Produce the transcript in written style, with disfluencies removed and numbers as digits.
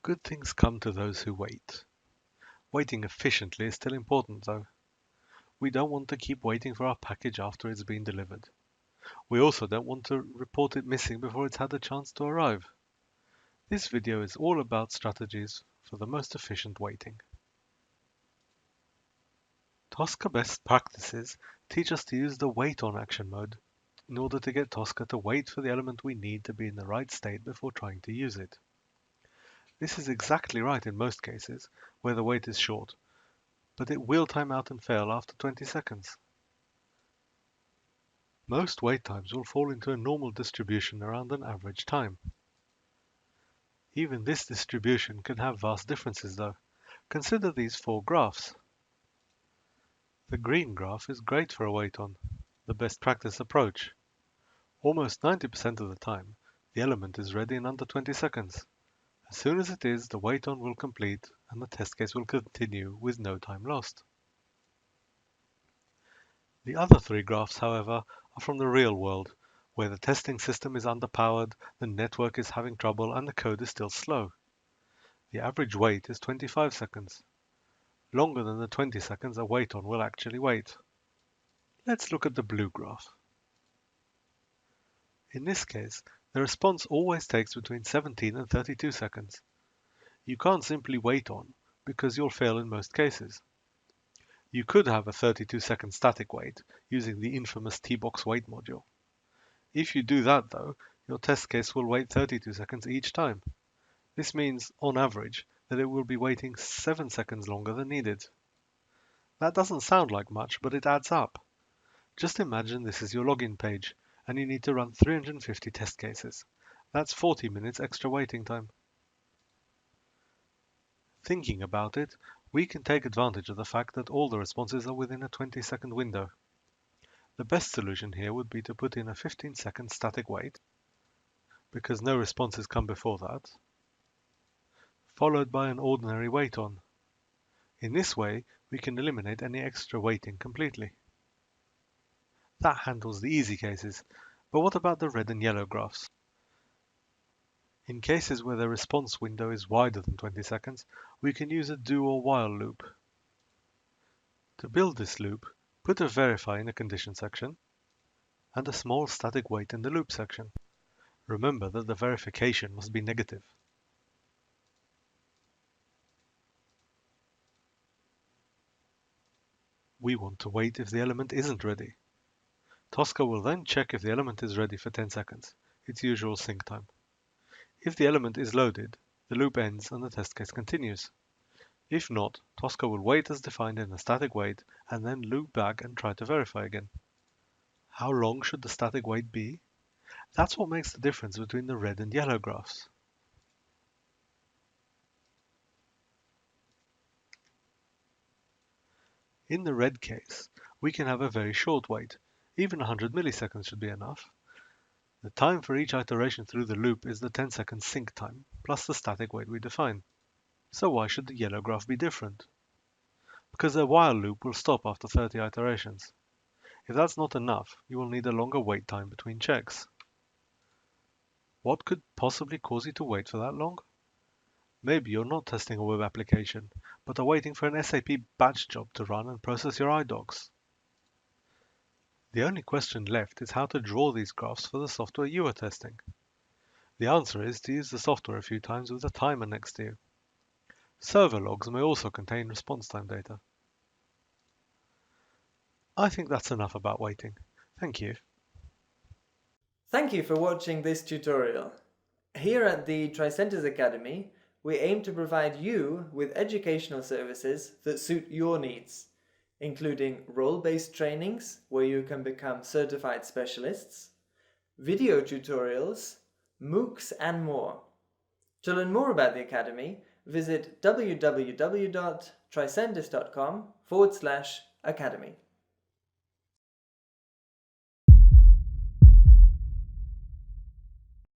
Good things come to those who wait. Waiting efficiently is still important though. We don't want to keep waiting for our package after it's been delivered. We also don't want to report it missing before it's had a chance to arrive. This video is all about strategies for the most efficient waiting. Tosca best practices teach us to use the wait on action mode in order to get Tosca to wait for the element we need to be in the right state before trying to use it. This is exactly right in most cases where the wait is short, but it will time out and fail after 20 seconds. Most wait times will fall into a normal distribution around an average time. Even this distribution can have vast differences though. Consider these four graphs. The green graph is great for a wait on, the best practice approach. Almost 90% of the time, the element is ready in under 20 seconds. As soon as it is, the wait on will complete and the test case will continue with no time lost. The other three graphs, however, are from the real world, where the testing system is underpowered, the network is having trouble, and the code is still slow. The average wait is 25 seconds, longer than the 20 seconds a wait on will actually wait. Let's look at the blue graph. In this case, the response always takes between 17 and 32 seconds. You can't simply wait on, because you'll fail in most cases. You could have a 32-second static wait using the infamous tbox wait module. If you do that though, your test case will wait 32 seconds each time. This means, on average, that it will be waiting 7 seconds longer than needed. That doesn't sound like much, but it adds up. Just imagine this is your login page, and you need to run 350 test cases. That's 40 minutes extra waiting time. Thinking about it, we can take advantage of the fact that all the responses are within a 20-second window. The best solution here would be to put in a 15-second static wait, because no responses come before that, followed by an ordinary wait on. In this way, we can eliminate any extra waiting completely. That handles the easy cases, but what about the red and yellow graphs? In cases where the response window is wider than 20 seconds, we can use a do or while loop. To build this loop, put a verify in the condition section and a small static wait in the loop section. Remember that the verification must be negative. We want to wait if the element isn't ready. Tosca will then check if the element is ready for 10 seconds, its usual sync time. If the element is loaded, the loop ends and the test case continues. If not, Tosca will wait as defined in the static wait and then loop back and try to verify again. How long should the static wait be? That's what makes the difference between the red and yellow graphs. In the red case, we can have a very short wait. Even 100 milliseconds should be enough. The time for each iteration through the loop is the 10-second sync time, plus the static wait we define. So why should the yellow graph be different? Because the while loop will stop after 30 iterations. If that's not enough, you will need a longer wait time between checks. What could possibly cause you to wait for that long? Maybe you're not testing a web application, but are waiting for an SAP batch job to run and process your iDocs. The only question left is how to draw these graphs for the software you are testing. The answer is to use the software a few times with a timer next to you. Server logs may also contain response time data. I think that's enough about waiting. Thank you. Thank you for watching this tutorial. Here at the Tricentis Academy, we aim to provide you with educational services that suit your needs, including role-based trainings where you can become certified specialists, video tutorials, MOOCs and more. To learn more about the Academy, visit www.tricentis.com/academy.